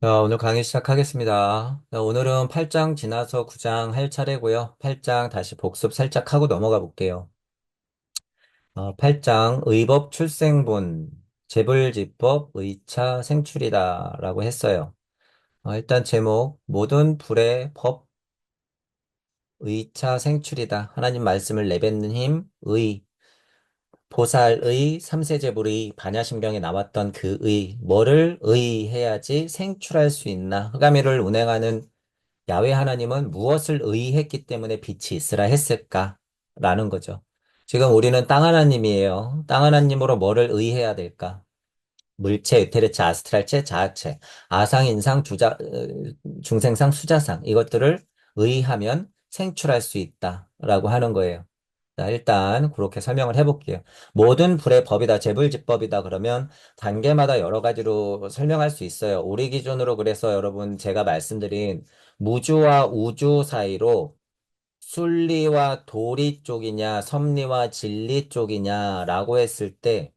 오늘 강의 시작하겠습니다. 오늘은 8장 지나서 9장 할 차례고요. 8장 다시 복습 살짝 하고 넘어가 볼게요. 8장 의법 출생분, 재불지법 의차 생출이다 라고 했어요. 일단 제목, 모든 불의 법 의차 생출이다. 하나님 말씀을 내뱉는 힘, 보살의 삼세제불의 반야심경에 나왔던 그 뭐를 의해야지 생출할 수 있나. 흑암일을 운행하는 야훼 하나님은 무엇을 의했기 때문에 빛이 있으라 했을까? 라는 거죠. 지금 우리는 땅 하나님이에요. 땅 하나님으로 뭐를 의해야 될까? 물체, 유테르체, 아스트랄체, 자아체, 아상, 인상, 중생상, 수자상 이것들을 의하면 생출할 수 있다라고 하는 거예요. 자, 일단 그렇게 설명을 해볼게요. 모든 불의 법이다, 재불지법이다 그러면 단계마다 여러 가지로 설명할 수 있어요. 우리 기준으로 그래서 여러분 제가 말씀드린 무주와 우주 사이로 순리와 도리 쪽이냐, 섭리와 진리 쪽이냐라고 했을 때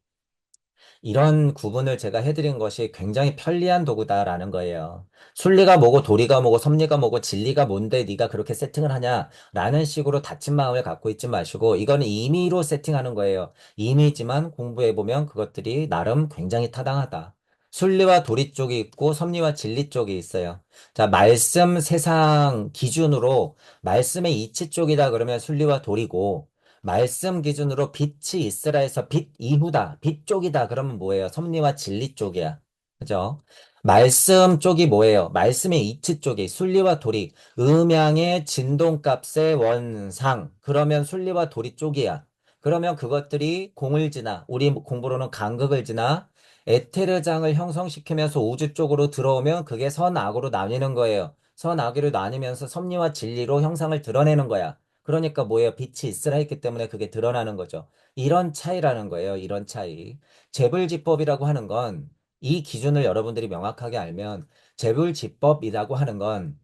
이런 구분을 제가 해드린 것이 굉장히 편리한 도구다라는 거예요. 순리가 뭐고 도리가 뭐고 섭리가 뭐고 진리가 뭔데 네가 그렇게 세팅을 하냐라는 식으로 닫힌 마음을 갖고 있지 마시고 이거는 임의로 세팅하는 거예요. 임의지만 공부해보면 그것들이 나름 굉장히 타당하다. 순리와 도리 쪽이 있고 섭리와 진리 쪽이 있어요. 자, 말씀 세상 기준으로 말씀의 이치 쪽이다 그러면 순리와 도리고 말씀 기준으로 빛이 있으라 해서 빛 이후다, 빛 쪽이다. 그러면 뭐예요? 섭리와 진리 쪽이야. 그죠? 말씀 쪽이 뭐예요? 말씀의 이치 쪽이 순리와 도리, 음양의 진동값의 원상. 그러면 순리와 도리 쪽이야. 그러면 그것들이 공을 지나, 우리 공부로는 간극을 지나, 에테르장을 형성시키면서 우주 쪽으로 들어오면 그게 선악으로 나뉘는 거예요. 선악으로 나뉘면서 섭리와 진리로 형상을 드러내는 거야. 그러니까 뭐예요? 빛이 있으라 했기 때문에 그게 드러나는 거죠. 이런 차이라는 거예요. 이런 차이. 재불지법이라고 하는 건 이 기준을 여러분들이 명확하게 알면 재불지법이라고 하는 건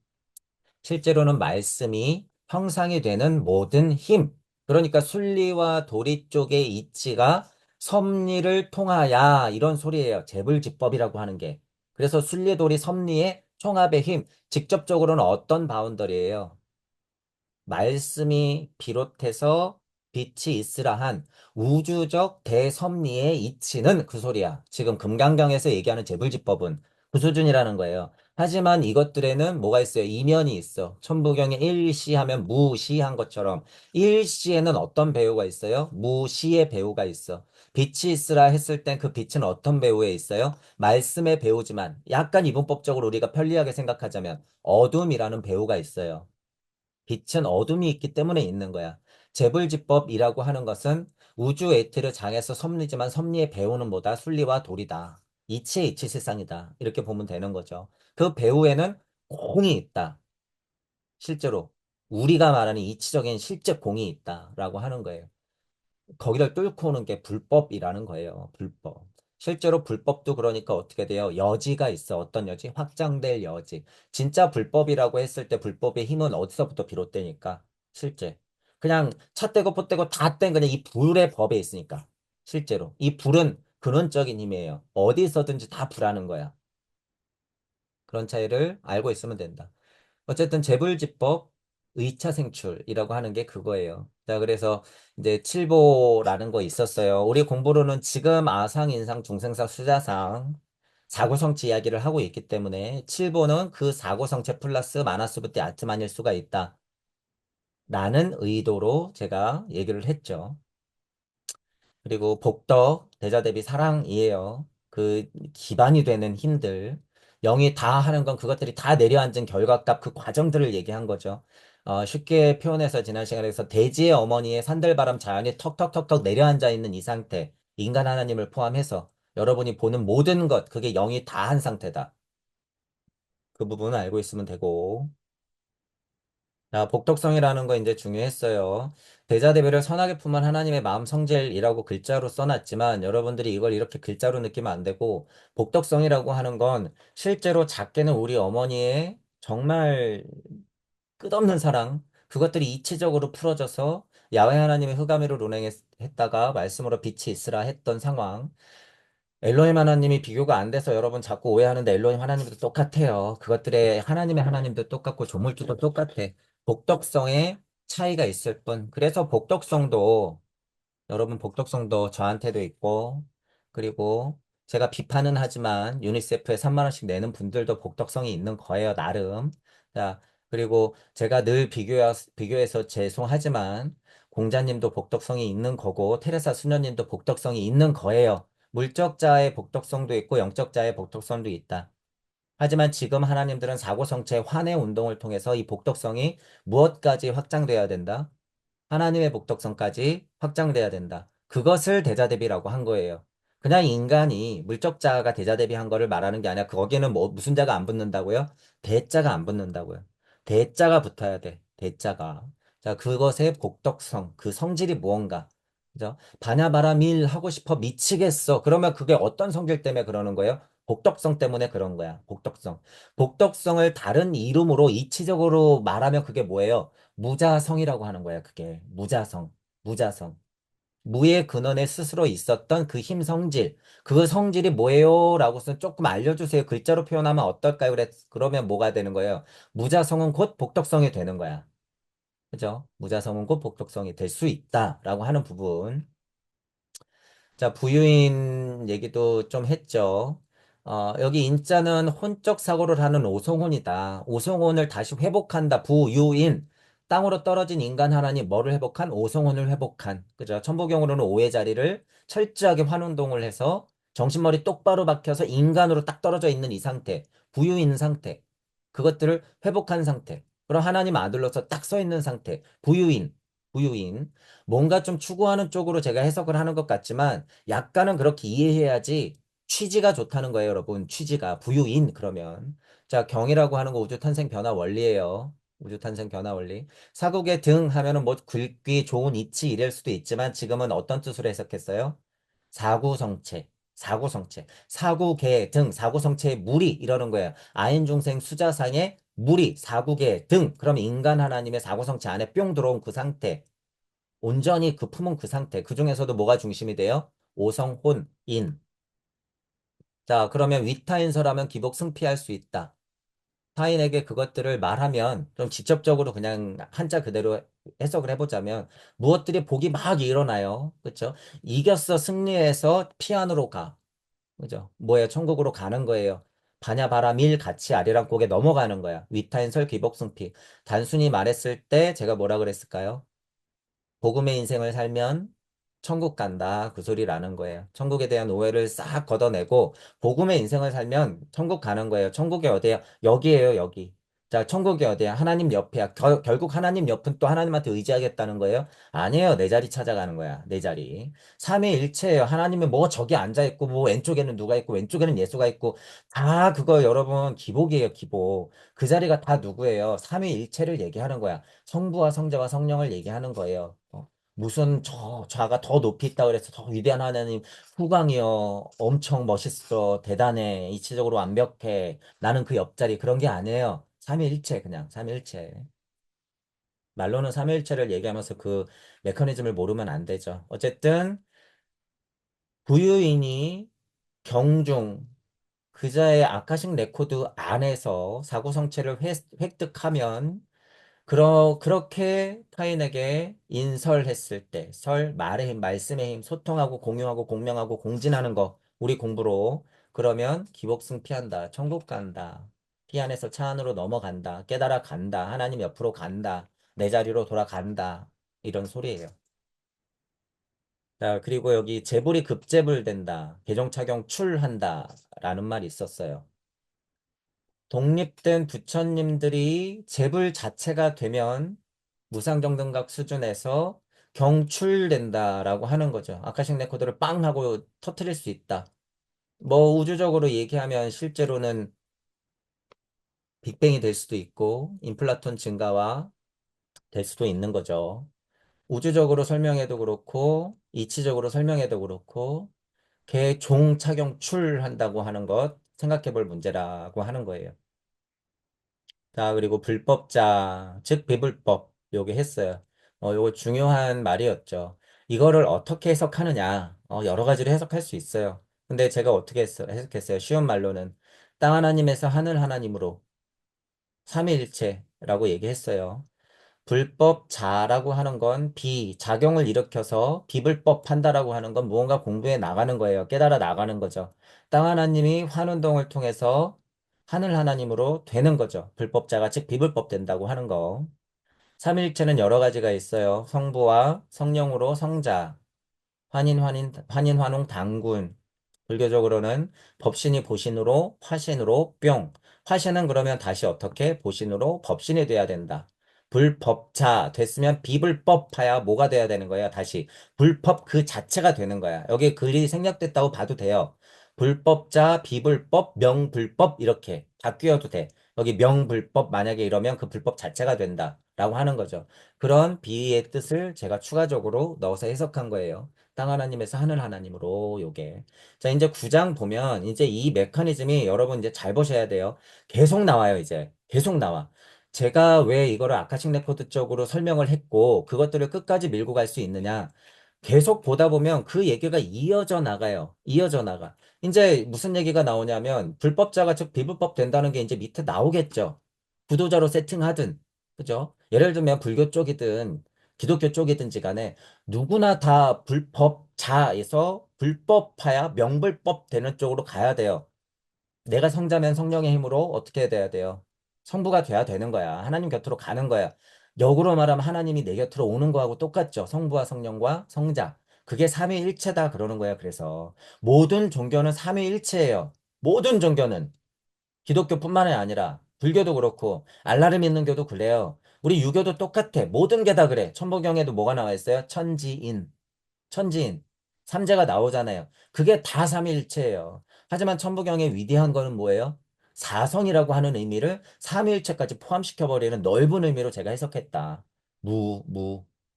실제로는 말씀이 형상이 되는 모든 힘. 그러니까 순리와 도리 쪽의 이치가 섭리를 통하야 이런 소리예요. 재불지법이라고 하는 게. 그래서 순리, 도리, 섭리의 총합의 힘. 직접적으로는 어떤 바운더리예요? 말씀이 비롯해서 빛이 있으라 한 우주적 대섭리의 이치는 그 소리야. 지금 금강경에서 얘기하는 재불지법은 그 수준이라는 거예요. 하지만 이것들에는 뭐가 있어요? 이면이 있어. 천부경에 일시하면 무시한 것처럼 일시에는 어떤 배우가 있어요? 무시의 배우가 있어. 빛이 있으라 했을 땐 그 빛은 어떤 배우에 있어요? 말씀의 배우지만 약간 이분법적으로 우리가 편리하게 생각하자면 어둠이라는 배우가 있어요. 빛은 어둠이 있기 때문에 있는 거야. 재불지법이라고 하는 것은 우주 에이트를 장에서 섭리지만 섭리의 배우는 뭐다? 순리와 도리다. 이치의 이치 세상이다. 이렇게 보면 되는 거죠. 그 배우에는 공이 있다. 실제로 우리가 말하는 이치적인 실제 공이 있다라고 하는 거예요. 거기를 뚫고 오는 게 불법이라는 거예요. 불법. 실제로 불법도 그러니까 어떻게 돼요? 여지가 있어. 어떤 여지? 확장될 여지. 진짜 불법이라고 했을 때 불법의 힘은 어디서부터 비롯되니까? 실제. 그냥 차 떼고 포 떼고 다 뗀 그냥 이 불의 법에 있으니까. 실제로. 이 불은 근원적인 힘이에요. 어디서든지 다 불하는 거야. 그런 차이를 알고 있으면 된다. 어쨌든 재불지법 의차생출이라고 하는 게 그거예요. 자, 그래서 이제 칠보라는 거 있었어요. 우리 공부로는 지금 아상, 인상, 중생상, 수자상 사고성체 이야기를 하고 있기 때문에 칠보는 그 사고성체 플러스 마나스부티 아트만일 수가 있다. 라는 의도로 제가 얘기를 했죠. 그리고 복덕, 대자대비 사랑이에요. 그 기반이 되는 힘들. 영이 다 하는 건 그것들이 다 내려앉은 결과값 그 과정들을 얘기한 거죠. 쉽게 표현해서 지난 시간에서 대지의 어머니의 산들바람 자연이 턱턱턱턱 내려앉아 있는 이 상태. 인간 하나님을 포함해서 여러분이 보는 모든 것, 그게 영이 다 한 상태다. 그 부분을 알고 있으면 되고. 자, 복덕성이라는 거 이제 중요했어요. 대자대비를 선하게 품은 하나님의 마음 성질이라고 글자로 써놨지만 여러분들이 이걸 이렇게 글자로 느끼면 안 되고 복덕성이라고 하는 건 실제로 작게는 우리 어머니의 정말 끝없는 사랑 그것들이 이치적으로 풀어져서 야훼 하나님의 흑암으로 운행했다가 말씀으로 빛이 있으라 했던 상황 엘로힘 하나님이 비교가 안 돼서 여러분 자꾸 오해하는데 엘로힘 하나님도 똑같아요. 그것들의 하나님의 하나님도 똑같고 조물주도 똑같아. 복덕성에 차이가 있을 뿐. 그래서 복덕성도 여러분 복덕성도 저한테도 있고, 그리고 제가 비판은 하지만 유니세프에 3만 원씩 내는 분들도 복덕성이 있는 거예요, 나름. 자, 그리고 제가 늘 비교해서 죄송하지만 공자님도 복덕성이 있는 거고 테레사 수녀님도 복덕성이 있는 거예요. 물적자의 복덕성도 있고 영적자의 복덕성도 있다. 하지만 지금 하나님들은 사고성체 환해 운동을 통해서 이 복덕성이 무엇까지 확장돼야 된다? 하나님의 복덕성까지 확장돼야 된다. 그것을 대자대비라고 한 거예요. 그냥 인간이 물적자가 대자대비한 거를 말하는 게 아니라 거기는 뭐 무슨 자가 안 붙는다고요? 대자가 안 붙는다고요. 대자가 붙어야 돼. 대자가. 자, 그것의 복덕성, 그 성질이 무언가. 그죠? 바냐바라밀 하고 싶어 미치겠어. 그러면 그게 어떤 성질 때문에 그러는 거예요? 복덕성 때문에 그런 거야. 복덕성. 복덕성을 다른 이름으로 이치적으로 말하면 그게 뭐예요? 무자성이라고 하는 거야, 그게. 무자성. 무자성. 무의 근원에 스스로 있었던 그 힘 성질. 그 성질이 뭐예요? 라고서 조금 알려주세요. 글자로 표현하면 어떨까요? 그러면 뭐가 되는 거예요? 무자성은 곧 복덕성이 되는 거야. 그죠? 무자성은 곧 복덕성이 될 수 있다. 라고 하는 부분. 자, 부유인 얘기도 좀 했죠. 여기 인자는 혼적 사고를 하는 오송혼이다. 오송혼을 다시 회복한다. 부유인. 땅으로 떨어진 인간 하나니 뭐를 회복한? 오송혼을 회복한. 그죠? 천부경으로는 오의 자리를 철저하게 환운동을 해서 정신머리 똑바로 박혀서 인간으로 딱 떨어져 있는 이 상태. 부유인 상태. 그것들을 회복한 상태. 그럼 하나님 아들로서 딱 서 있는 상태. 부유인. 부유인. 뭔가 좀 추구하는 쪽으로 제가 해석을 하는 것 같지만 약간은 그렇게 이해해야지 취지가 좋다는 거예요, 여러분. 취지가 부유인 그러면. 자, 경이라고 하는 거 우주 탄생 변화 원리예요. 우주 탄생 변화 원리. 사국의 등 하면은 뭐 굵기 좋은 이치 이럴 수도 있지만 지금은 어떤 뜻으로 해석했어요? 사구성체. 사구성체. 사구계 등 사구성체의 무리 이러는 거예요. 아인중생 수자상의 무리 사구계 등 그럼 인간 하나님의 사구성체 안에 뿅 들어온 그 상태. 온전히 그 품은 그 상태. 그 중에서도 뭐가 중심이 돼요? 오성혼, 인. 자, 그러면 위타인서라면 기복 승피할 수 있다. 타인에게 그것들을 말하면 좀 직접적으로 그냥 한자 그대로 해석을 해보자면 무엇들이 복이 막 일어나요. 그렇죠? 이겼어, 승리해서 피안으로 가. 그죠? 뭐예요? 천국으로 가는 거예요. 바냐바라밀 같이 아리랑 곡에 넘어가는 거야. 위타인설 기복 승피. 단순히 말했을 때 제가 뭐라 그랬을까요? 복음의 인생을 살면 천국 간다. 그 소리라는 거예요. 천국에 대한 오해를 싹 걷어내고 복음의 인생을 살면 천국 가는 거예요. 천국이 어디야? 여기에요, 여기. 자, 천국이 어디야? 하나님 옆이야. 결국 하나님 옆은 또 하나님한테 의지하겠다는 거예요? 아니에요. 내 자리 찾아가는 거야. 내 자리. 삼위일체예요. 하나님은 뭐 저기 앉아 있고 뭐 왼쪽에는 누가 있고 왼쪽에는 예수가 있고 다 그거 여러분 기복이에요, 기복. 그 자리가 다 누구예요? 삼위일체를 얘기하는 거야. 성부와 성자와 성령을 얘기하는 거예요. 무슨 좌가 더 높이 있다 그래서 더 위대한 하나님 후광이여 엄청 멋있어 대단해 이치적으로 완벽해 나는 그 옆자리 그런 게 아니에요. 삼위일체 그냥 삼위일체 말로는 삼위일체를 얘기하면서 그 메커니즘을 모르면 안 되죠. 어쨌든 부유인이 경중 그자의 아카식 레코드 안에서 사고성체를 획득하면 그렇게 타인에게 인설했을 때, 말의 힘, 말씀의 힘, 소통하고 공유하고 공명하고 공진하는 거, 우리 공부로. 그러면 기복승 피한다. 천국 간다. 피 안에서 차 안으로 넘어간다. 깨달아 간다. 하나님 옆으로 간다. 내 자리로 돌아간다. 이런 소리예요. 자, 그리고 여기 재불이 급재불된다. 계정착용 출한다. 라는 말이 있었어요. 독립된 부처님들이 재불 자체가 되면 무상정등각 수준에서 경출된다라고 하는 거죠. 아카식 레코드를 빵 하고 터트릴 수 있다. 뭐 우주적으로 얘기하면 실제로는 빅뱅이 될 수도 있고 인플라톤 증가와 될 수도 있는 거죠. 우주적으로 설명해도 그렇고 이치적으로 설명해도 그렇고 개 종 착용출한다고 하는 것 생각해 볼 문제라고 하는 거예요. 자, 그리고 불법자, 즉 비불법 요게 했어요. 요거 중요한 말이었죠. 이거를 어떻게 해석하느냐? 여러 가지로 해석할 수 있어요. 근데 제가 어떻게 해석했어요? 쉬운 말로는 땅 하나님에서 하늘 하나님으로 삼위일체라고 얘기했어요. 불법자라고 하는 건 작용을 일으켜서 비불법 한다라고 하는 건 무언가 공부해 나가는 거예요. 깨달아 나가는 거죠. 땅 하나님이 환운동을 통해서 하늘 하나님으로 되는 거죠. 불법자가 즉 비불법 된다고 하는 거. 삼위일체는 여러 가지가 있어요. 성부와 성령으로 성자, 환인, 환웅, 단군. 불교적으로는 법신이 보신으로, 화신으로, 뿅. 화신은 그러면 다시 어떻게? 보신으로 법신이 돼야 된다. 불법자 됐으면 비불법하야 뭐가 돼야 되는 거야? 다시 불법 그 자체가 되는 거야. 여기 글이 생략됐다고 봐도 돼요. 불법자, 비불법, 명불법 이렇게 바뀌어도 돼. 여기 명불법 만약에 이러면 그 불법 자체가 된다라고 하는 거죠. 그런 비의 뜻을 제가 추가적으로 넣어서 해석한 거예요. 땅 하나님에서 하늘 하나님으로 요게. 자, 이제 9장 보면 이제 이 메커니즘이 여러분 이제 잘 보셔야 돼요. 계속 나와요, 이제. 계속 나와. 제가 왜 이거를 아카식 레코드 쪽으로 설명을 했고 그것들을 끝까지 밀고 갈 수 있느냐? 계속 보다 보면 그 얘기가 이어져 나가요. 이어져 나가. 이제 무슨 얘기가 나오냐면 불법자가 즉 비불법 된다는 게 이제 밑에 나오겠죠. 구도자로 세팅하든. 그죠? 예를 들면 불교 쪽이든 기독교 쪽이든지 간에 누구나 다 불법자에서 불법파야 명불법 되는 쪽으로 가야 돼요. 내가 성자면 성령의 힘으로 어떻게 돼야 돼요? 성부가 돼야 되는 거야. 하나님 곁으로 가는 거야. 역으로 말하면 하나님이 내 곁으로 오는 거하고 똑같죠. 성부와 성령과 성자. 그게 삼위일체다 그러는 거야. 그래서 모든 종교는 삼위일체예요. 모든 종교는. 기독교뿐만이 아니라 불교도 그렇고 알라를 믿는 교도 그래요. 우리 유교도 똑같아. 모든 게 다 그래. 천부경에도 뭐가 나와 있어요? 천지인. 천지인, 삼재가 나오잖아요. 그게 다 삼위일체예요. 하지만 천부경의 위대한 거는 뭐예요? 사성이라고 하는 의미를 삼위일체까지 포함시켜버리는 넓은 의미로 제가 해석했다.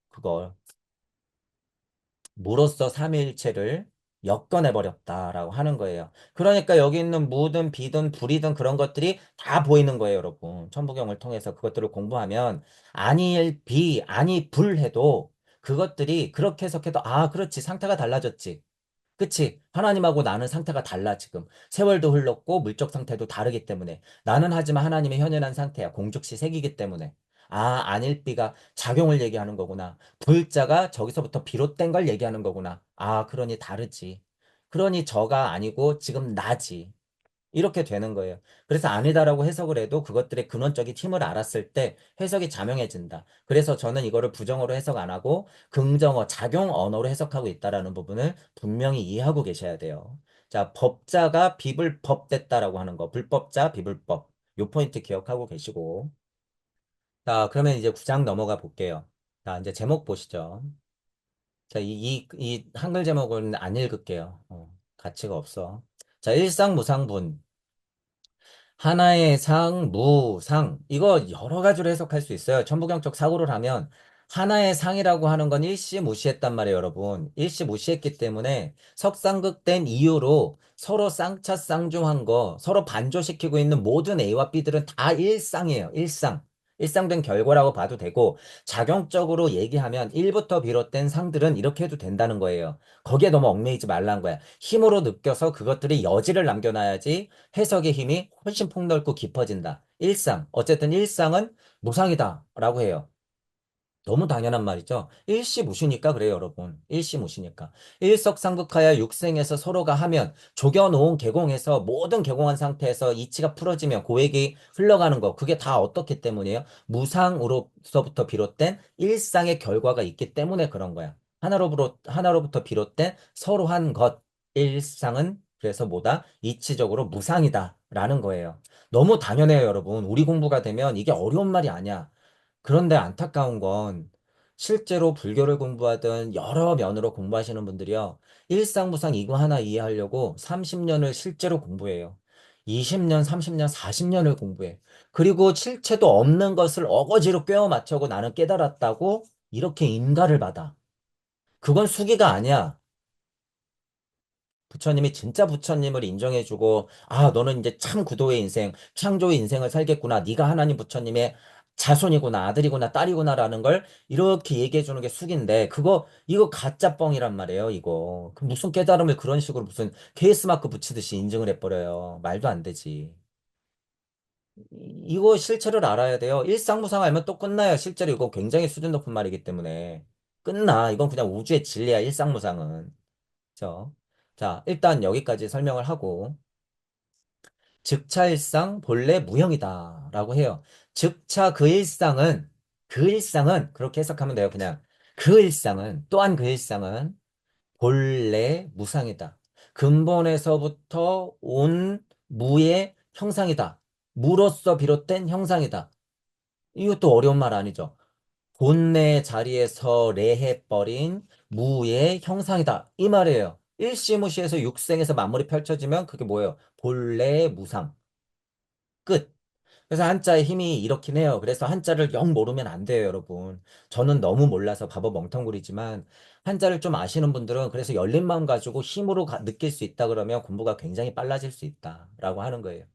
그걸. 무로써 삼위일체를 엮어내버렸다라고 하는 거예요. 그러니까 여기 있는 무든 비든 불이든 그런 것들이 다 보이는 거예요, 여러분. 천부경을 통해서 그것들을 공부하면 아니 비, 아니 불 해도 그것들이 그렇게 해석해도 아, 그렇지. 상태가 달라졌지. 그치? 하나님하고 나는 상태가 달라, 지금. 세월도 흘렀고, 물적 상태도 다르기 때문에. 나는 하지만 하나님의 현현한 상태야. 공죽시 색이기 때문에. 아, 안일비가 작용을 얘기하는 거구나. 불자가 저기서부터 비롯된 걸 얘기하는 거구나. 아, 그러니 다르지. 그러니 저가 아니고 지금 나지. 이렇게 되는 거예요. 그래서 아니다라고 해석을 해도 그것들의 근원적인 힘을 알았을 때 해석이 자명해진다. 그래서 저는 이거를 부정어로 해석 안 하고 긍정어, 작용 언어로 해석하고 있다라는 부분을 분명히 이해하고 계셔야 돼요. 자, 법자가 비불법됐다라고 하는 거. 불법자, 비불법. 요 포인트 기억하고 계시고. 자, 그러면 이제 9장 넘어가 볼게요. 자, 이제 제목 보시죠. 자, 이 한글 제목은 안 읽을게요. 가치가 없어. 자, 일상무상분. 하나의 상, 무상. 이거 여러 가지로 해석할 수 있어요. 천부경적 사고를 하면 하나의 상이라고 하는 건 일시무시했단 말이에요, 여러분. 일시무시했기 때문에 석상극된 이유로 서로 쌍차쌍중한 거, 서로 반조시키고 있는 모든 A와 B들은 다 일상이에요. 일상. 일상된 결과라고 봐도 되고 작용적으로 얘기하면 1부터 비롯된 상들은 이렇게 해도 된다는 거예요. 거기에 너무 얽매이지 말란 거야. 힘으로 느껴서 그것들이 여지를 남겨놔야지 해석의 힘이 훨씬 폭넓고 깊어진다. 일상. 어쨌든 일상은 무상이다라고 해요. 너무 당연한 말이죠. 일시무시니까 그래요, 여러분. 일시무시니까. 일석삼극하여 육생에서 서로가 하면 조겨놓은 개공에서 모든 개공한 상태에서 이치가 풀어지면 고액이 흘러가는 거. 그게 다 어떻기 때문이에요? 무상으로서부터 비롯된 일상의 결과가 있기 때문에 그런 거야. 하나로부터 비롯된 서로 한 것. 일상은 그래서 뭐다? 이치적으로 무상이다라는 거예요. 너무 당연해요, 여러분. 우리 공부가 되면 이게 어려운 말이 아니야. 그런데 안타까운 건 실제로 불교를 공부하든 여러 면으로 공부하시는 분들이요. 일상무상 이거 하나 이해하려고 30년을 실제로 공부해요. 20년, 30년, 40년을 공부해. 그리고 실체도 없는 것을 어거지로 꿰어 맞춰고 나는 깨달았다고 이렇게 인가를 받아. 그건 수기가 아니야. 부처님이 진짜 부처님을 인정해주고, 아, 너는 이제 참 구도의 인생, 창조의 인생을 살겠구나. 네가 하나님 부처님의 자손이구나, 아들이구나, 딸이구나라는 걸 이렇게 얘기해 주는 게 숙인데, 이거 가짜 뻥이란 말이에요, 이거. 그 무슨 깨달음을 그런 식으로 무슨 케이스 마크 붙이듯이 인증을 해버려요. 말도 안 되지. 이거 실체를 알아야 돼요. 일상무상 알면 또 끝나요. 실제로 이거 굉장히 수준 높은 말이기 때문에. 끝나. 이건 그냥 우주의 진리야, 일상무상은. 그죠? 자, 일단 여기까지 설명을 하고, 즉차일상 본래 무형이다. 라고 해요. 즉차 그 일상은, 그렇게 해석하면 돼요. 그냥 또한 그 일상은 본래 무상이다. 근본에서부터 온 무의 형상이다. 무로서 비롯된 형상이다. 이것도 어려운 말 아니죠. 본래 자리에서 레해버린 무의 형상이다. 이 말이에요. 일시무시해서 육생에서 만물이 펼쳐지면 그게 뭐예요? 본래 무상. 끝. 그래서 한자의 힘이 이렇긴 해요. 그래서 한자를 영 모르면 안 돼요, 여러분. 저는 너무 몰라서 바보 멍텅구리지만 한자를 좀 아시는 분들은 그래서 열린 마음 가지고 힘으로 느낄 수 있다 그러면 공부가 굉장히 빨라질 수 있다라고 하는 거예요.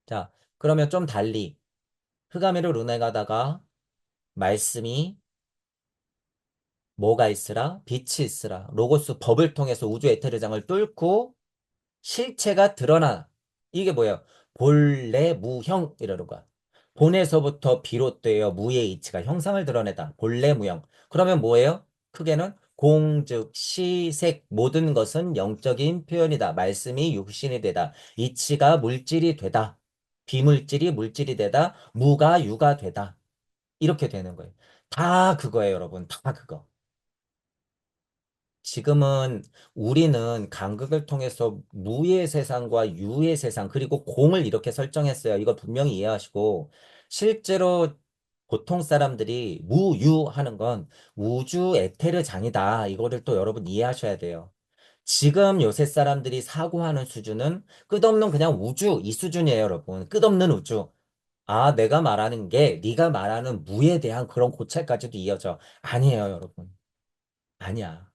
자, 그러면 좀 달리 흑암이를 run에 가다가 말씀이 뭐가 있으라? 빛이 있으라. 로고스 법을 통해서 우주 에테르장을 뚫고 실체가 드러나. 이게 뭐예요? 본래 무형 이러는 거야. 본에서부터 비롯되어 무의 이치가 형상을 드러내다. 본래 무형. 그러면 뭐예요? 크게는 공즉 시색 모든 것은 영적인 표현이다. 말씀이 육신이 되다. 이치가 물질이 되다. 비물질이 물질이 되다. 무가 유가 되다. 이렇게 되는 거예요. 다 그거예요, 여러분. 다 그거. 지금은 우리는 간극을 통해서 무의 세상과 유의 세상, 그리고 공을 이렇게 설정했어요. 이거 분명히 이해하시고, 실제로 보통 사람들이 무유 하는 건 우주 에테르장이다. 이거를 또 여러분 이해하셔야 돼요. 지금 요새 사람들이 사고하는 수준은 끝없는 그냥 우주, 이 수준이에요, 여러분. 끝없는 우주. 아, 내가 말하는 게 네가 말하는 무에 대한 그런 고찰까지도 이어져. 아니에요, 여러분. 아니야.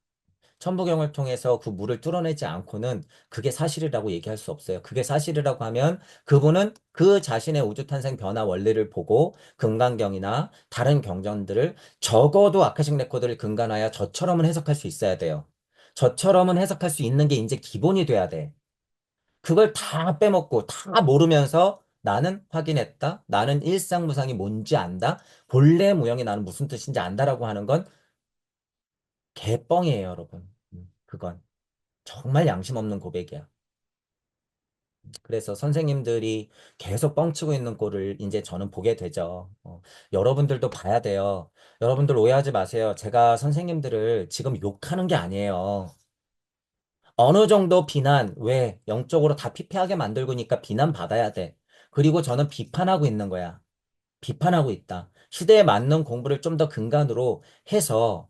천부경을 통해서 그 물을 뚫어내지 않고는 그게 사실이라고 얘기할 수 없어요. 그게 사실이라고 하면 그분은 그 자신의 우주탄생 변화 원리를 보고 금강경이나 다른 경전들을 적어도 아카식 레코드를 근간하여 저처럼은 해석할 수 있어야 돼요. 저처럼은 해석할 수 있는 게 이제 기본이 돼야 돼. 그걸 다 빼먹고 다 모르면서 나는 확인했다. 나는 일상무상이 뭔지 안다. 본래 무형이 나는 무슨 뜻인지 안다라고 하는 건 개뻥이에요, 여러분. 그건. 정말 양심 없는 고백이야. 그래서 선생님들이 계속 뻥치고 있는 꼴을 이제 저는 보게 되죠. 여러분들도 봐야 돼요. 여러분들 오해하지 마세요. 제가 선생님들을 지금 욕하는 게 아니에요. 어느 정도 비난, 왜? 영적으로 다 피폐하게 만들고니까 비난받아야 돼. 그리고 저는 비판하고 있는 거야. 비판하고 있다. 시대에 맞는 공부를 좀 더 근간으로 해서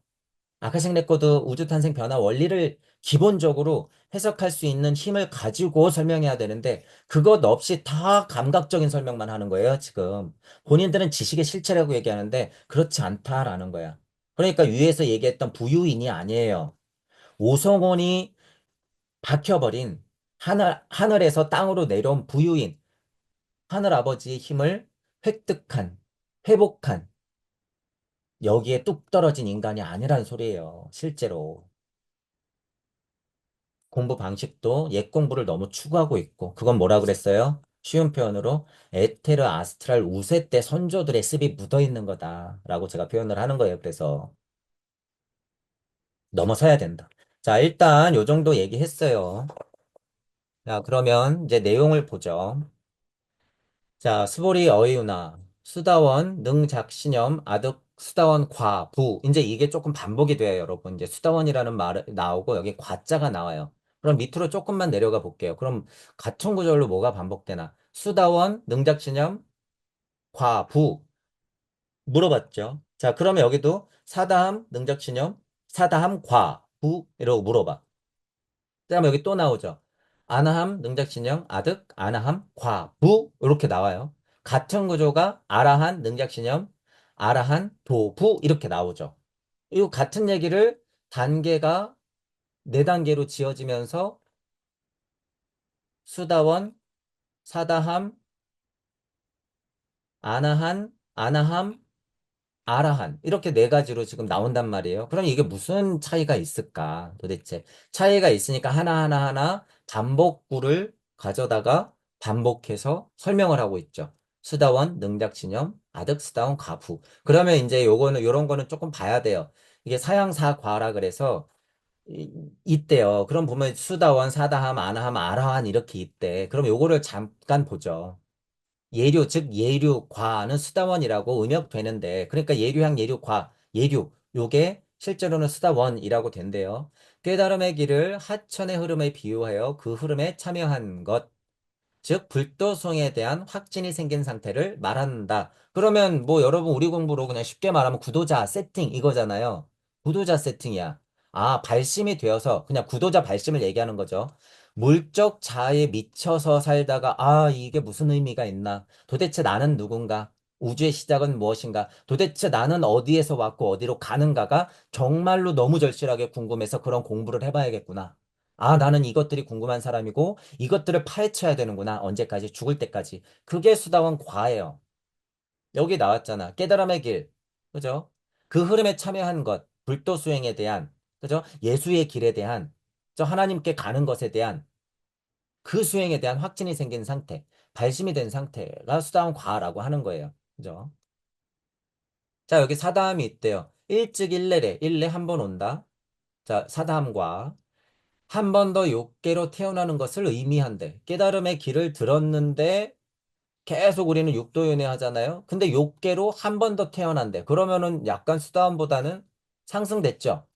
아카식 레코드 우주탄생 변화 원리를 기본적으로 해석할 수 있는 힘을 가지고 설명해야 되는데 그것 없이 다 감각적인 설명만 하는 거예요, 지금. 본인들은 지식의 실체라고 얘기하는데 그렇지 않다라는 거야. 그러니까 위에서 얘기했던 부유인이 아니에요. 오성원이 박혀버린 하늘에서 땅으로 내려온 부유인, 하늘 아버지의 힘을 획득한, 회복한, 여기에 뚝 떨어진 인간이 아니란 소리예요, 실제로. 공부 방식도 옛 공부를 너무 추구하고 있고, 그건 뭐라 그랬어요? 쉬운 표현으로 에테르 아스트랄 우세 때 선조들의 습이 묻어 있는 거다라고 제가 표현을 하는 거예요. 그래서 넘어서야 된다. 자, 일단 요 정도 얘기했어요. 자, 그러면 이제 내용을 보죠. 자, 스보리 어이우나 수다원 능작신염 아득 수다원 과부 이제 이게 조금 반복이 돼요, 여러분. 이제 수다원이라는 말 나오고 여기 과자가 나와요. 그럼 밑으로 조금만 내려가 볼게요. 그럼 같은 구절로 뭐가 반복되나? 수다원 능작신염 과부 물어봤죠. 자, 그러면 여기도 사다함 능작신염 사다함 과부 이러고 물어봐. 그다음에 여기 또 나오죠. 아나함, 능작신형, 아득, 아나함, 과, 부 이렇게 나와요. 같은 구조가 아라한, 능작신형, 아라한, 도, 부 이렇게 나오죠. 이 같은 얘기를 단계가 네 단계로 지어지면서 수다원, 사다함, 아나한, 아나함, 아라한 이렇게 네 가지로 지금 나온단 말이에요. 그럼 이게 무슨 차이가 있을까? 도대체 차이가 있으니까 하나하나 반복구를 가져다가 반복해서 설명을 하고 있죠. 수다원, 능작진염, 아득수다원, 가부. 그러면 이제 요거는 요런 거는 조금 봐야 돼요. 이게 사양사과라 그래서 있대요. 그럼 보면 수다원, 사다함, 아나함, 아라한 이렇게 있대. 그럼 요거를 잠깐 보죠. 예류, 즉 예류과는 수다원이라고 음역되는데 그러니까 예류향, 예류과, 예류 요게 실제로는 수다원이라고 된대요. 깨달음의 길을 하천의 흐름에 비유하여 그 흐름에 참여한 것, 즉 불도성에 대한 확진이 생긴 상태를 말한다. 그러면 뭐 여러분 우리 공부로 그냥 쉽게 말하면 구도자 세팅 이거잖아요. 구도자 세팅이야. 아, 발심이 되어서 그냥 구도자 발심을 얘기하는 거죠. 물적 자아에 미쳐서 살다가 아, 이게 무슨 의미가 있나? 도대체 나는 누군가? 우주의 시작은 무엇인가? 도대체 나는 어디에서 왔고 어디로 가는가가 정말로 너무 절실하게 궁금해서 그런 공부를 해봐야겠구나. 아, 나는 이것들이 궁금한 사람이고 이것들을 파헤쳐야 되는구나. 언제까지? 죽을 때까지. 그게 수다원 과예요. 여기 나왔잖아. 깨달음의 길. 그죠? 그 흐름에 참여한 것. 불도 수행에 대한, 그죠? 예수의 길에 대한, 저 하나님께 가는 것에 대한 그 수행에 대한 확신이 생긴 상태. 발심이 된 상태가 수다원 과라고 하는 거예요. 그죠? 자, 여기 사다함이 있대요. 일찍 일례래. 일례 한 번 온다. 자, 사다함과 한 번 더 육계로 태어나는 것을 의미한대. 깨달음의 길을 들었는데 계속 우리는 육도윤회 하잖아요. 근데 욕계로 한 번 더 태어난대. 그러면은 약간 수다함보다는 상승됐죠.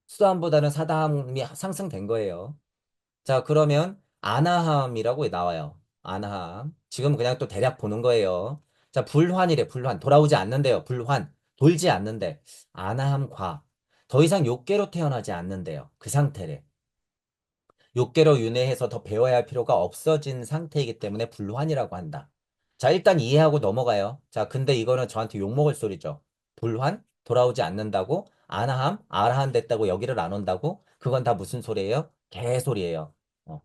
수다함보다는 사다함이 상승된 거예요. 자, 그러면 아나함이라고 나와요. 아나함. 지금 그냥 또 대략 보는 거예요. 자, 불환이래, 불환. 돌아오지 않는데요. 불환. 돌지 않는데. 아나함과. 더 이상 욕계로 태어나지 않는데요. 그 상태래. 욕계로 윤회해서 더 배워야 할 필요가 없어진 상태이기 때문에 불환이라고 한다. 자, 일단 이해하고 넘어가요. 자, 근데 이거는 저한테 욕먹을 소리죠. 불환? 돌아오지 않는다고? 아나함? 아라한 됐다고 여기를 안 온다고? 그건 다 무슨 소리예요? 개소리예요. 어.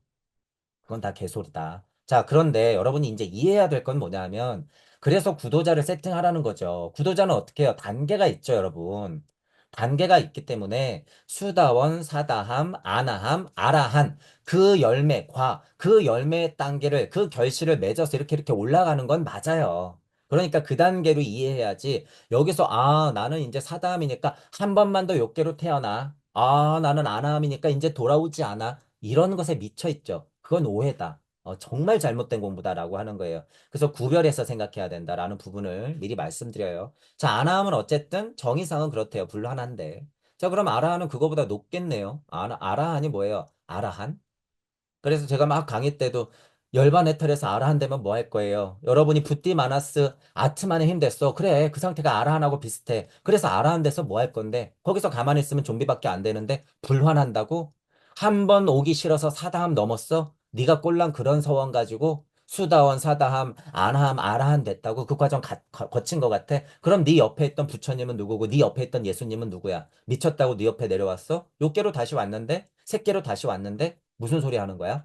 그건 다 개소리다. 자, 그런데 여러분이 이제 이해해야 될 건 뭐냐면, 그래서 구도자를 세팅하라는 거죠. 구도자는 어떻게 해요? 단계가 있죠, 여러분. 단계가 있기 때문에 수다원, 사다함, 아나함, 아라한 그 열매, 그 열매의 단계를 그 결실을 맺어서 이렇게 올라가는 건 맞아요. 그러니까 그 단계로 이해해야지. 여기서 아, 나는 이제 사다함이니까 한 번만 더 욕계로 태어나. 아, 나는 아나함이니까 이제 돌아오지 않아. 이런 것에 미쳐 있죠. 그건 오해다. 정말 잘못된 공부다라고 하는 거예요. 그래서 구별해서 생각해야 된다라는 부분을 미리 말씀드려요. 자, 아나함은 어쨌든 정의상은 그렇대요. 불가한데. 자, 그럼 아라한은 그거보다 높겠네요. 아라한이 뭐예요? 아라한? 그래서 제가 막 강의 때도 열반 해탈해서 아라한 되면 뭐 할 거예요? 여러분이 붓디 마나스 아트만의 힘 됐어. 그래, 그 상태가 아라한하고 비슷해. 그래서 아라한 돼서 뭐 할 건데? 거기서 가만히 있으면 좀비밖에 안 되는데 불환한다고? 한 번 오기 싫어서 사다함 넘었어? 네가 꼴랑 그런 서원 가지고 수다원, 사다함, 안함, 아라한 됐다고 그 과정 거친 것 같아? 그럼 네 옆에 있던 부처님은 누구고 네 옆에 있던 예수님은 누구야? 미쳤다고 네 옆에 내려왔어? 욕계로 다시 왔는데? 새끼로 다시 왔는데? 무슨 소리 하는 거야?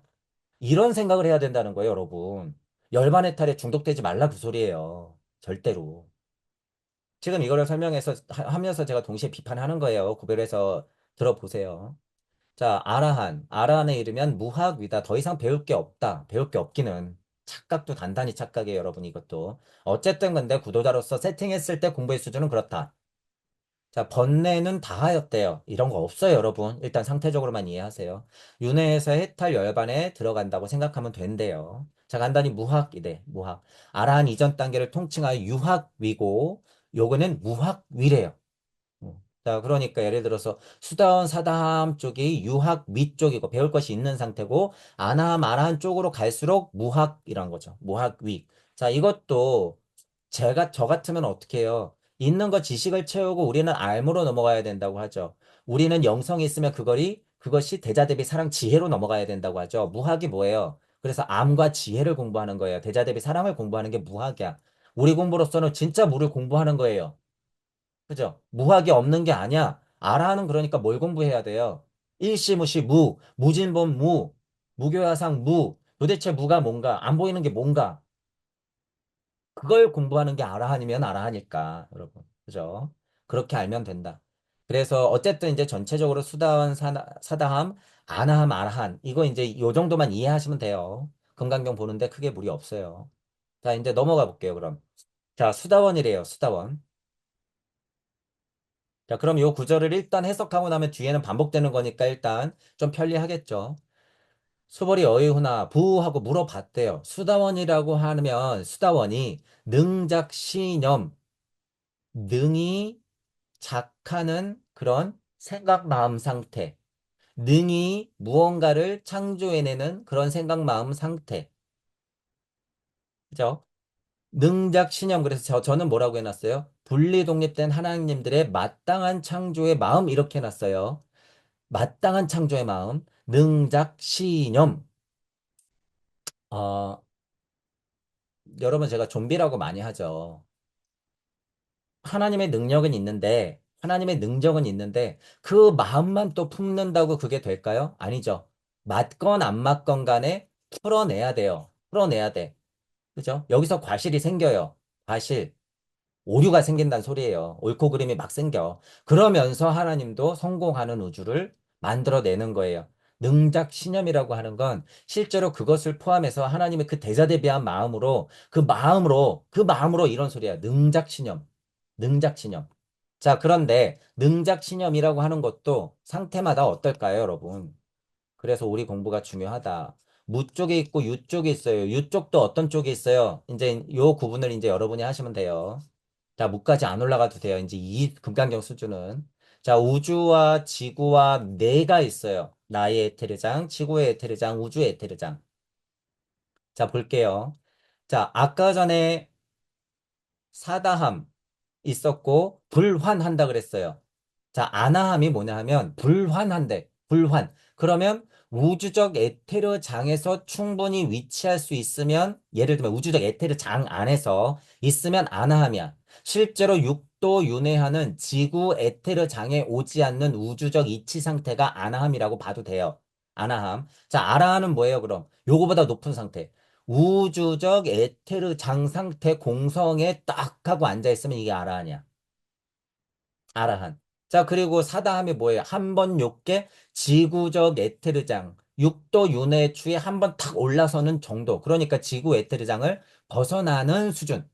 이런 생각을 해야 된다는 거예요, 여러분. 열반 해탈에 중독되지 말라 그 소리예요. 절대로. 지금 이거를 설명해서 하면서 제가 동시에 비판하는 거예요. 구별해서 들어보세요. 자, 아라한. 아라한에 이르면 무학위다. 더 이상 배울 게 없다. 배울 게 없기는. 착각도 단단히 착각이에요, 여러분, 이것도. 어쨌든 근데 구도자로서 세팅했을 때 공부의 수준은 그렇다. 자, 번뇌는 다하였대요. 이런 거 없어요, 여러분. 일단 상태적으로만 이해하세요. 윤회에서 해탈 열반에 들어간다고 생각하면 된대요. 자, 간단히 무학이래, 무학. 아라한 이전 단계를 통칭하여 유학위고, 요거는 무학위래요. 자, 그러니까 예를 들어서 수다원, 사다함 쪽이 유학위 쪽이고 배울 것이 있는 상태고, 아나함, 아라한 쪽으로 갈수록 무학이란 거죠. 무학위. 자, 이것도 저 같으면 어떻게 해요? 있는 거 지식을 채우고 우리는 알무로 넘어가야 된다고 하죠. 우리는 영성이 있으면 그것이 대자 대비 사랑 지혜로 넘어가야 된다고 하죠. 무학이 뭐예요? 그래서 암과 지혜를 공부하는 거예요. 대자 대비 사랑을 공부하는 게 무학이야. 우리 공부로서는 진짜 무를 공부하는 거예요. 그죠? 무학이 없는 게 아니야. 알아는 그러니까 뭘 공부해야 돼요? 일시무시 무진본 무교화상 도대체 무가 뭔가? 안 보이는 게 뭔가? 그걸 공부하는 게 아라한이면 아라한일까, 여러분. 그죠? 그렇게 알면 된다. 그래서 어쨌든 이제 전체적으로 수다원, 사다함, 아나함, 아라한. 이거 이제 요 정도만 이해하시면 돼요. 금강경 보는데 크게 무리 없어요. 자, 이제 넘어가 볼게요, 그럼. 자, 수다원이래요, 수다원. 자, 그럼 요 구절을 일단 해석하고 나면 뒤에는 반복되는 거니까 일단 좀 편리하겠죠. 수벌이 어이후나 부하고 물어봤대요. 수다원이라고 하면 수다원이 능작신념, 능이 작하는 그런 생각, 마음 상태, 능이 무언가를 창조해내는 그런 생각, 마음 상태. 그죠? 능작 신념. 그래서 저는 뭐라고 해놨어요? 분리 독립된 하나님들의 마땅한 창조의 마음 이렇게 해놨어요. 마땅한 창조의 마음, 능작 신념. 어, 여러분 제가 좀비라고 많이 하죠. 하나님의 능력은 있는데, 하나님의 능력은 있는데, 그 마음만 또 품는다고 그게 될까요? 아니죠. 맞건 안 맞건 간에 풀어내야 돼요. 풀어내야 돼. 그죠? 여기서 과실이 생겨요. 과실. 오류가 생긴다는 소리예요. 옳고 그름이 막 생겨. 그러면서 하나님도 성공하는 우주를 만들어내는 거예요. 능작 신념이라고 하는 건 실제로 그것을 포함해서 하나님의 그 대자대비한 마음으로 그 마음으로 이런 소리야. 능작 신념. 능작 신념. 자, 그런데 능작 신념이라고 하는 것도 상태마다 어떨까요, 여러분? 그래서 우리 공부가 중요하다. 무 쪽에 있고 유 쪽에 있어요. 유 쪽도 어떤 쪽에 있어요? 이제 요 구분을 이제 여러분이 하시면 돼요. 자, 무까지 안 올라가도 돼요. 이제 이 금강경 수준은. 자, 우주와 지구와 내가 있어요. 나의 에테르장, 지구의 에테르장, 우주의 에테르장. 자, 볼게요. 자, 아까 전에 사다함 있었고 불환한다 그랬어요. 자, 아나함이 뭐냐 하면 불환한대. 불환. 그러면 우주적 에테르 장에서 충분히 위치할 수 있으면 예를 들면 우주적 에테르 장 안에서 있으면 아나함이야. 실제로 육도 윤회하는 지구 에테르 장에 오지 않는 우주적 이치 상태가 아나함이라고 봐도 돼요. 아나함. 자, 아라함은 뭐예요, 그럼? 요거보다 높은 상태. 우주적 에테르 장 상태 공성에 딱 하고 앉아 있으면 이게 아라한이야. 아라한. 자, 그리고 사다함이 뭐예요? 한 번 욕게 지구적 에테르장, 육도 윤회 추에 한 번 탁 올라서는 정도. 그러니까 지구 에테르장을 벗어나는 수준.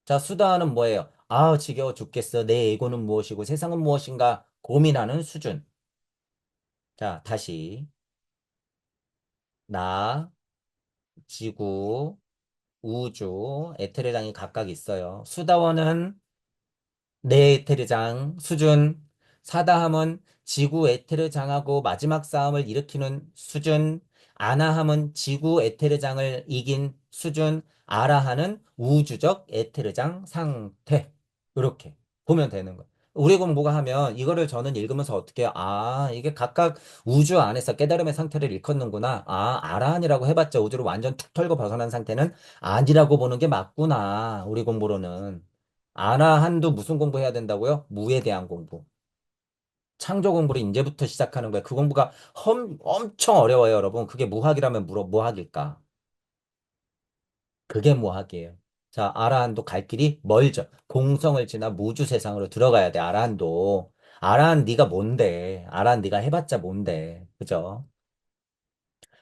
자, 수다하는 뭐예요? 아, 지겨워 죽겠어. 내 에고는 무엇이고 세상은 무엇인가 고민하는 수준. 자, 다시. 나, 지구, 우주, 에테르장이 각각 있어요. 수다원은 네 에테르장 수준, 사다함은 지구 에테르장하고 마지막 싸움을 일으키는 수준, 아나함은 지구 에테르장을 이긴 수준, 아라하는 우주적 에테르장 상태. 이렇게 보면 되는 거예요. 우리 공부가 하면 이거를 저는 읽으면서 어떻게 해요? 아, 이게 각각 우주 안에서 깨달음의 상태를 일컫는구나. 아, 아라한이라고 해봤자 우주를 완전 툭 털고 벗어난 상태는 아니라고 보는 게 맞구나. 우리 공부로는. 아나 한두 무슨 공부해야 된다고요? 무에 대한 공부. 창조 공부를 이제부터 시작하는 거예요. 그 공부가 엄청 어려워요, 여러분. 그게 무학이라면 무학일까? 그게 무학이에요. 자, 아라한도 갈 길이 멀죠. 공성을 지나 무주 세상으로 들어가야 돼, 아라한도. 아라한 네가 뭔데? 아라한 네가 해봤자 뭔데? 그죠?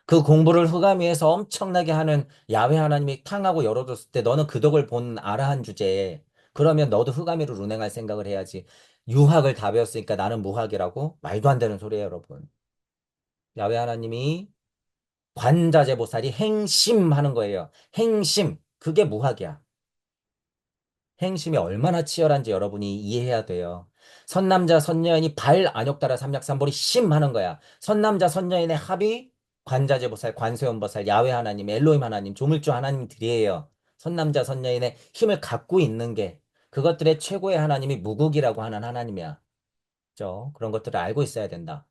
그 공부를 흑암위에서 엄청나게 하는 야훼 하나님이 탕하고 열어줬을 때 너는 그 덕을 본 아라한 주제에 그러면 너도 흑암위로 운행할 생각을 해야지. 유학을 다 배웠으니까 나는 무학이라고? 말도 안 되는 소리예요, 여러분. 야훼 하나님이 관자재보살이 행심하는 거예요. 행심. 그게 무학이야. 행심이 얼마나 치열한지 여러분이 이해해야 돼요. 선남자 선여인이 발 안욕따라 삼약삼벌이 심하는 거야. 선남자 선여인의 합이 관자재보살, 관세음보살, 야훼 하나님, 엘로힘 하나님, 조물주 하나님들이에요. 선남자 선여인의 힘을 갖고 있는 게 그것들의 최고의 하나님이 무국이라고 하는 하나님이야. 그죠? 그런 것들을 알고 있어야 된다.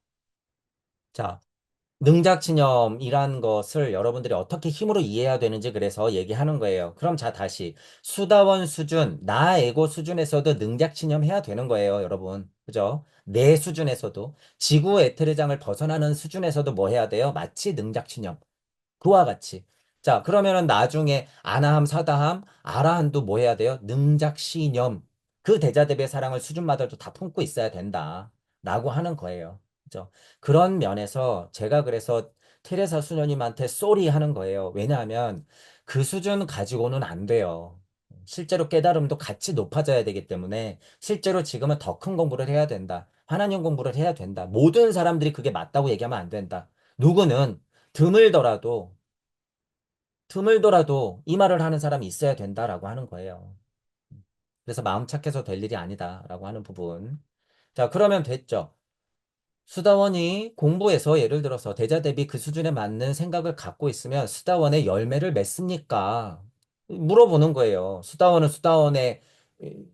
자, 능작친염이란 것을 여러분들이 어떻게 힘으로 이해해야 되는지 그래서 얘기하는 거예요. 그럼 자, 다시. 수다원 수준, 나 에고 수준에서도 능작친염 해야 되는 거예요, 여러분. 그죠? 내 수준에서도. 지구 에테르장을 벗어나는 수준에서도 뭐 해야 돼요? 마치 능작친염. 그와 같이. 자, 그러면은 나중에 아나함, 사다함, 아라한도 뭐 해야 돼요? 능작, 신념. 그 대자대비의 사랑을 수준마다도 다 품고 있어야 된다. 라고 하는 거예요. 그죠? 그런 면에서 제가 그래서 테레사 수녀님한테 쏘리 하는 거예요. 왜냐하면 그 수준 가지고는 안 돼요. 실제로 깨달음도 같이 높아져야 되기 때문에 실제로 지금은 더 큰 공부를 해야 된다. 하나님 공부를 해야 된다. 모든 사람들이 그게 맞다고 얘기하면 안 된다. 누구는 드물더라도 드물더라도 이 말을 하는 사람이 있어야 된다라고 하는 거예요. 그래서 마음 착해서 될 일이 아니다라고 하는 부분. 자, 그러면 됐죠. 수다원이 공부해서 예를 들어서 대자 대비 그 수준에 맞는 생각을 갖고 있으면 수다원의 열매를 맺습니까? 물어보는 거예요. 수다원은 수다원의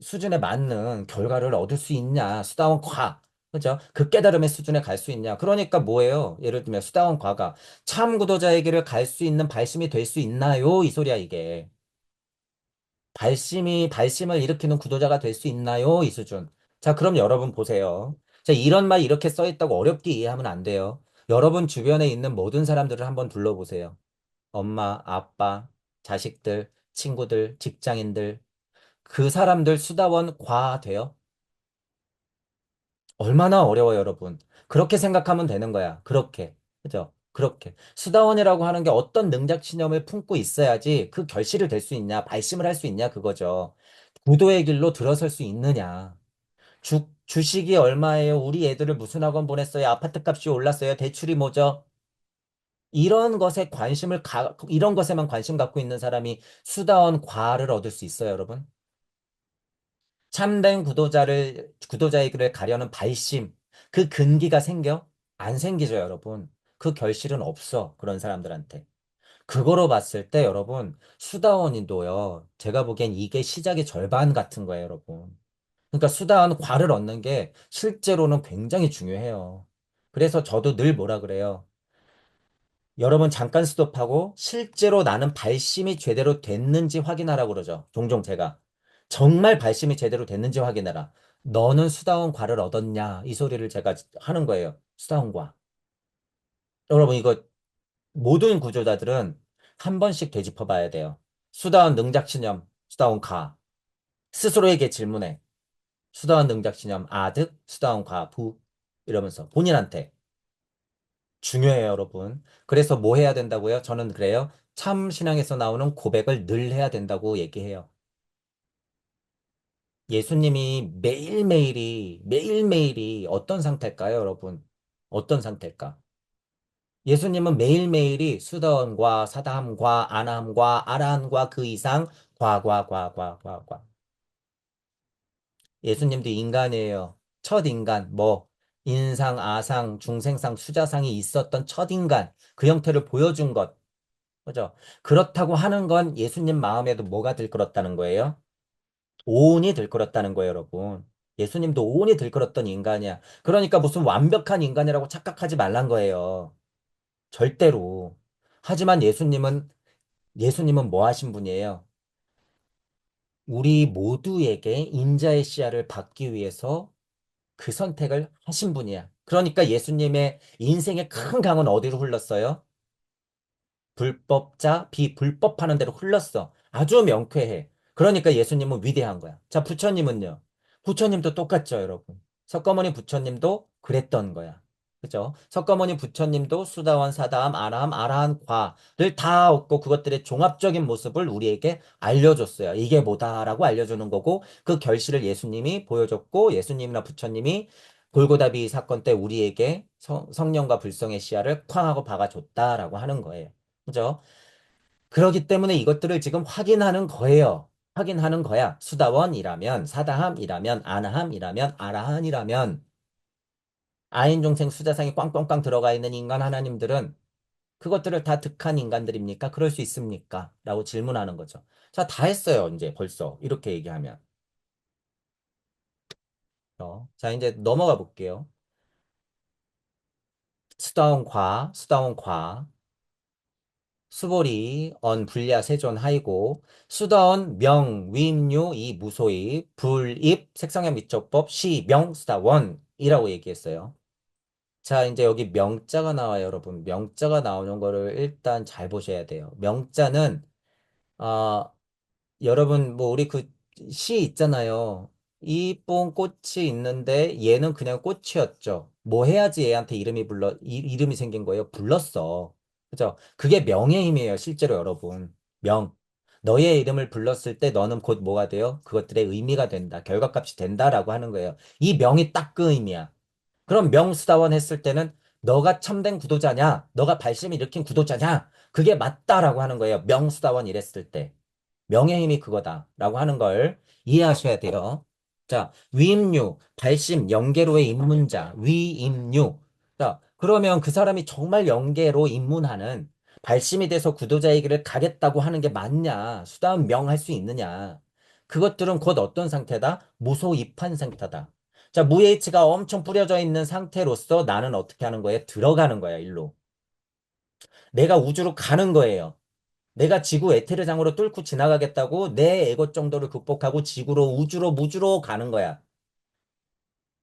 수준에 맞는 결과를 얻을 수 있냐? 수다원 과. 그죠? 그 깨달음의 수준에 갈 수 있냐? 그러니까 뭐예요? 예를 들면 수다원 과가 참 구도자에게를 갈 수 있는 발심이 될 수 있나요? 이 소리야, 이게. 발심을 일으키는 구도자가 될 수 있나요? 이 수준. 자, 그럼 여러분 보세요. 자, 이런 말 이렇게 써 있다고 어렵게 이해하면 안 돼요. 여러분 주변에 있는 모든 사람들을 한번 둘러보세요. 엄마, 아빠, 자식들, 친구들, 직장인들. 그 사람들 수다원 과 돼요? 얼마나 어려워요, 여러분. 그렇게 생각하면 되는 거야. 그렇게. 그죠? 그렇게. 수다원이라고 하는 게 어떤 능력 신념을 품고 있어야지 그 결실을 될 수 있냐, 발심을 할 수 있냐, 그거죠. 구도의 길로 들어설 수 있느냐. 주식이 얼마예요? 우리 애들을 무슨 학원 보냈어요? 아파트 값이 올랐어요? 대출이 뭐죠? 이런 것에만 관심 갖고 있는 사람이 수다원 과를 얻을 수 있어요, 여러분. 참된 구도자의 길을 가려는 발심, 그 근기가 생겨? 안 생기죠, 여러분. 그 결실은 없어, 그런 사람들한테. 그거로 봤을 때, 여러분, 수다원인도요, 제가 보기엔 이게 시작의 절반 같은 거예요, 여러분. 그러니까 수다원 과를 얻는 게 실제로는 굉장히 중요해요. 그래서 저도 늘 뭐라 그래요. 여러분 잠깐 스톱하고 실제로 나는 발심이 제대로 됐는지 확인하라고 그러죠. 종종 제가. 정말 발심이 제대로 됐는지 확인해라. 너는 수다원 과를 얻었냐? 이 소리를 제가 하는 거예요. 수다원 과. 여러분 이거 모든 구조자들은 한 번씩 되짚어 봐야 돼요. 수다원 능작신념, 수다원 가. 스스로에게 질문해. 수다원 능작신념 아득, 수다원 과 부. 이러면서 본인한테. 중요해요, 여러분. 그래서 뭐 해야 된다고요? 저는 그래요. 참 신앙에서 나오는 고백을 늘 해야 된다고 얘기해요. 예수님이 매일매일이 어떤 상태일까요, 여러분? 어떤 상태일까? 예수님은 매일매일이 수다원과 사다함과 아나함과 아라함과 그 이상 과. 예수님도 인간이에요. 첫 인간, 뭐, 인상, 아상, 중생상, 수자상이 있었던 첫 인간, 그 형태를 보여준 것. 그죠? 그렇다고 하는 건 예수님 마음에도 뭐가 들끓었다는 거예요? 오온이 들끓었다는 거예요, 여러분. 예수님도 오온이 들끓었던 인간이야. 그러니까 무슨 완벽한 인간이라고 착각하지 말란 거예요. 절대로. 하지만 예수님은 뭐 하신 분이에요? 우리 모두에게 인자의 씨앗을 받기 위해서 그 선택을 하신 분이야. 그러니까 예수님의 인생의 큰 강은 어디로 흘렀어요? 불법자, 비불법하는 대로 흘렀어. 아주 명쾌해. 그러니까 예수님은 위대한 거야. 자, 부처님은요? 부처님도 똑같죠, 여러분. 석가모니 부처님도 그랬던 거야. 그죠? 석가모니 부처님도 수다원, 사다함, 아라함, 아라한과를 다 얻고 그것들의 종합적인 모습을 우리에게 알려줬어요. 이게 뭐다라고 알려주는 거고 그 결실을 예수님이 보여줬고 예수님이나 부처님이 골고다비 사건 때 우리에게 성령과 불성의 씨앗을 쾅 하고 박아줬다라고 하는 거예요. 그죠? 그러기 때문에 이것들을 지금 확인하는 거예요. 확인하는 거야. 수다원이라면, 사다함이라면, 아나함이라면, 아라한이라면, 아인중생 수자상이 꽝꽝꽝 들어가 있는 인간 하나님들은 그것들을 다 득한 인간들입니까? 그럴 수 있습니까? 라고 질문하는 거죠. 자, 다 했어요, 이제 벌써. 이렇게 얘기하면. 자, 이제 넘어가 볼게요. 수다원 과. 수보리, 언, 불야, 세존, 하이고, 수다원, 명, 위임료, 이, 무소이, 불입, 색상형 미적법, 시, 명, 수다원이라고 얘기했어요. 자, 이제 여기 명자가 나와요, 여러분. 명자가 나오는 거를 일단 잘 보셔야 돼요. 명자는, 아, 여러분, 뭐, 우리 그 시 있잖아요. 이쁜 꽃이 있는데 얘는 그냥 꽃이었죠. 뭐 해야지 얘한테 이름이 생긴 거예요? 불렀어. 그죠? 그게 명의 힘이에요, 실제로 여러분. 명. 너의 이름을 불렀을 때 너는 곧 뭐가 돼요? 그것들의 의미가 된다. 결과값이 된다라고 하는 거예요. 이 명이 딱 그 의미야. 그럼 명수다원 했을 때는 너가 참된 구도자냐? 너가 발심을 일으킨 구도자냐? 그게 맞다라고 하는 거예요. 명수다원 이랬을 때. 명의 힘이 그거다라고 하는 걸 이해하셔야 돼요. 자, 위임류, 발심, 영계로의 입문자, 위임류. 자, 그러면 그 사람이 정말 영계로 입문하는 발심이 돼서 구도자의 길을 가겠다고 하는 게 맞냐? 수다운 명할 수 있느냐? 그것들은 곧 어떤 상태다? 무소입한 상태다. 자, 무예치가 엄청 뿌려져 있는 상태로서 나는 어떻게 하는 거예요? 들어가는 거야, 일로. 내가 우주로 가는 거예요. 내가 지구 에테르장으로 뚫고 지나가겠다고 내 에고 정도를 극복하고 지구로 우주로 무주로 가는 거야.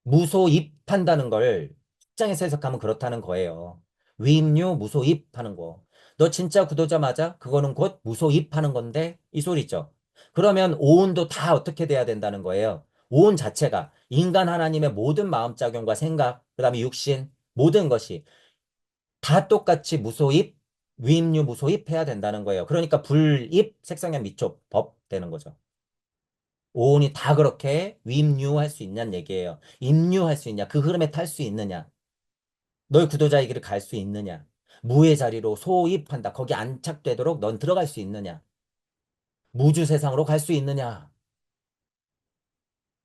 무소입한다는 걸 입장에서 해석하면 그렇다는 거예요. 위임료 무소입하는 거. 너 진짜 구도자 맞아? 그거는 곧 무소입하는 건데 이 소리죠. 그러면 오온도 다 어떻게 돼야 된다는 거예요. 오온 자체가 인간 하나님의 모든 마음작용과 생각, 그다음에 육신 모든 것이 다 똑같이 무소입, 위임류 무소입 해야 된다는 거예요. 그러니까 불입, 색상의 미촉, 법 되는 거죠. 오온이 다 그렇게 위임류 할 수 있냐는 얘기예요. 임류할 수 있냐? 그 흐름에 탈 수 있느냐? 널 구도자의 길을 갈 수 있느냐? 무의 자리로 소입한다. 거기 안착되도록 넌 들어갈 수 있느냐? 무주 세상으로 갈 수 있느냐?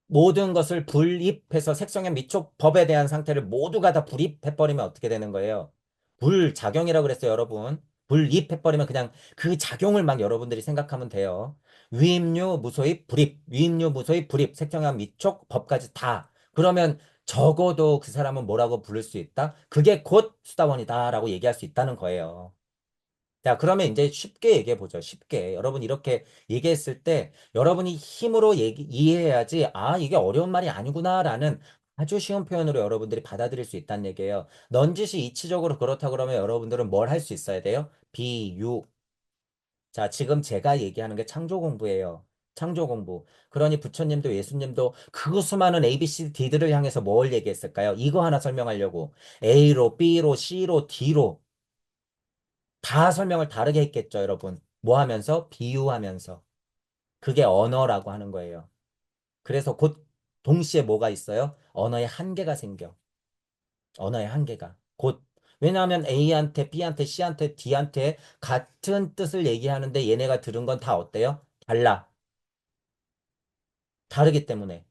모든 것을 불입해서 색성의 미촉 법에 대한 상태를 모두가 다 불입해버리면 어떻게 되는 거예요? 불작용이라고 그랬어요, 여러분. 불입해버리면 그냥 그 작용을 막 여러분들이 생각하면 돼요. 위임류, 무소입, 불입, 위임류, 무소입, 불입, 색성의 미촉 법까지 다. 그러면 적어도 그 사람은 뭐라고 부를 수 있다? 그게 곧 수다원이다라고 얘기할 수 있다는 거예요. 자, 그러면 이제 쉽게 얘기해 보죠. 쉽게. 여러분 이렇게 얘기했을 때 여러분이 힘으로 이해해야지, 아, 이게 어려운 말이 아니구나라는 아주 쉬운 표현으로 여러분들이 받아들일 수 있다는 얘기예요. 넌지시 이치적으로 그렇다 그러면 여러분들은 뭘 할 수 있어야 돼요? 비유. 자, 지금 제가 얘기하는 게 창조 공부예요. 창조 공부. 그러니 부처님도 예수님도 그 수많은 A, B, C, D들을 향해서 뭘 얘기했을까요? 이거 하나 설명하려고. A로, B로, C로, D로 다 설명을 다르게 했겠죠, 여러분. 뭐 하면서? 비유하면서. 그게 언어라고 하는 거예요. 그래서 곧 동시에 뭐가 있어요? 언어의 한계가 생겨. 언어의 한계가. 곧. 왜냐하면 A한테, B한테, C한테, D한테 같은 뜻을 얘기하는데 얘네가 들은 건 다 어때요? 달라. 다르기 때문에.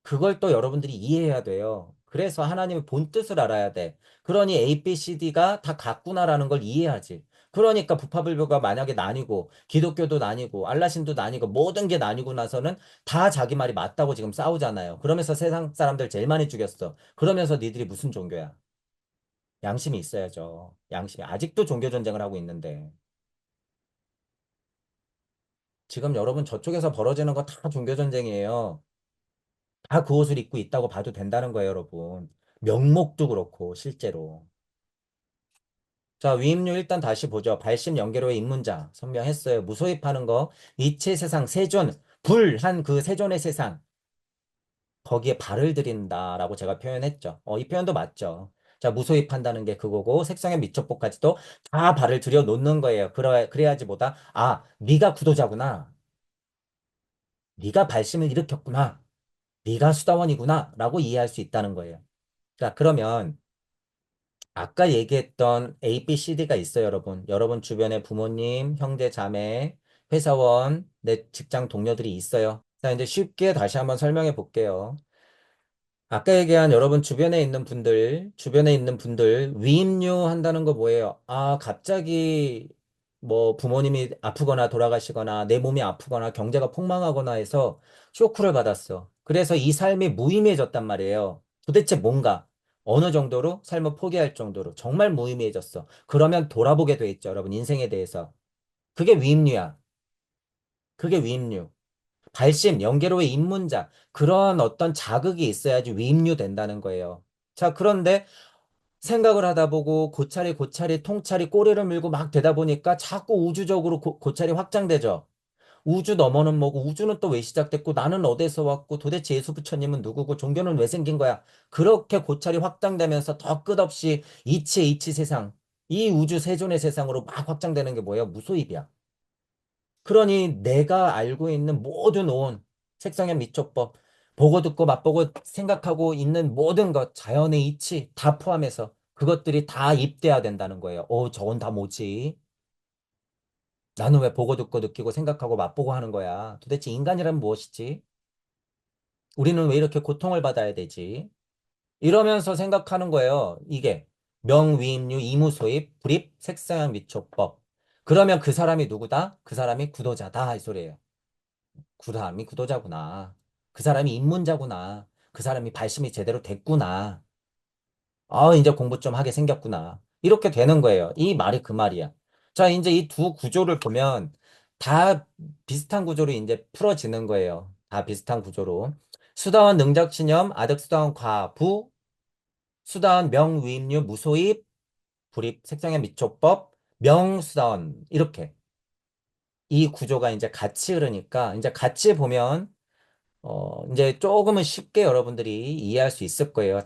그걸 또 여러분들이 이해해야 돼요. 그래서 하나님의 본 뜻을 알아야 돼. 그러니 A, B, C, D가 다 같구나라는 걸 이해하지. 그러니까 부파불교가 만약에 나뉘고 기독교도 나뉘고 알라신도 나뉘고 모든 게 나뉘고 나서는 다 자기 말이 맞다고 지금 싸우잖아요. 그러면서 세상 사람들 제일 많이 죽였어. 그러면서 니들이 무슨 종교야? 양심이 있어야죠. 양심이. 아직도 종교 전쟁을 하고 있는데. 지금 여러분 저쪽에서 벌어지는 거 다 종교 전쟁이에요. 다 그 옷을 입고 있다고 봐도 된다는 거예요, 여러분. 명목도 그렇고, 실제로. 자, 위임료 일단 다시 보죠. 발심 연계로의 입문자 선명했어요. 무소입하는 거. 이체 세상 세존, 불한 그 세존의 세상. 거기에 발을 들인다라고 제가 표현했죠. 이 표현도 맞죠. 자, 무소입한다는 게 그거고 색상의 미촉법까지도 다 발을 들여 놓는 거예요. 그래야지 뭐다. 아, 네가 구도자구나. 네가 발심을 일으켰구나. 네가 수다원이구나. 라고 이해할 수 있다는 거예요. 자, 그러면 아까 얘기했던 A, B, C, D가 있어요, 여러분. 여러분 주변에 부모님, 형제, 자매, 회사원, 내 직장 동료들이 있어요. 자, 이제 쉽게 다시 한번 설명해 볼게요. 아까 얘기한 여러분 주변에 있는 분들, 위임료 한다는 거 뭐예요? 아, 갑자기 뭐 부모님이 아프거나 돌아가시거나 내 몸이 아프거나 경제가 폭망하거나 해서 쇼크를 받았어. 그래서 이 삶이 무의미해졌단 말이에요. 도대체 뭔가 어느 정도로 삶을 포기할 정도로 정말 무의미해졌어. 그러면 돌아보게 돼 있죠, 여러분 인생에 대해서. 그게 위임료야. 그게 위임료. 발심, 연계로의 입문자, 그런 어떤 자극이 있어야지 위임류 된다는 거예요. 자, 그런데 생각을 하다 보고 고차리 고차리 통차리 꼬리를 물고 막 되다 보니까 자꾸 우주적으로 고차리 확장되죠. 우주 너머는 뭐고 우주는 또 왜 시작됐고 나는 어디서 왔고 도대체 예수 부처님은 누구고 종교는 왜 생긴 거야. 그렇게 고찰이 확장되면서 더 끝없이 이치 이치 세상 이 우주 세존의 세상으로 막 확장되는 게 뭐예요? 무소입이야. 그러니 내가 알고 있는 모든 온 색상의 미초법 보고 듣고 맛보고 생각하고 있는 모든 것 자연의 이치 다 포함해서 그것들이 다 입돼야 된다는 거예요. 저건 다 뭐지? 나는 왜 보고 듣고 느끼고 생각하고 맛보고 하는 거야? 도대체 인간이란 무엇이지? 우리는 왜 이렇게 고통을 받아야 되지? 이러면서 생각하는 거예요. 이게 명위임류 이무소입 불입 색상양 미초법. 그러면 그 사람이 누구다? 그 사람이 구도자다 이 소리예요. 그 사람이 구도자구나. 그 사람이 입문자구나. 그 사람이 발심이 제대로 됐구나. 이제 공부 좀 하게 생겼구나. 이렇게 되는 거예요. 이 말이 그 말이야. 자, 이제 이 두 구조를 보면 다 비슷한 구조로 이제 풀어지는 거예요. 다 비슷한 구조로. 수다원 능작신념, 아득수다원 과부, 수다원 명위임류 무소입, 불입 색상의 미초법, 명수다원. 이렇게. 이 구조가 이제 같이 흐르니까 이제 같이 보면 이제 조금은 쉽게 여러분들이 이해할 수 있을 거예요.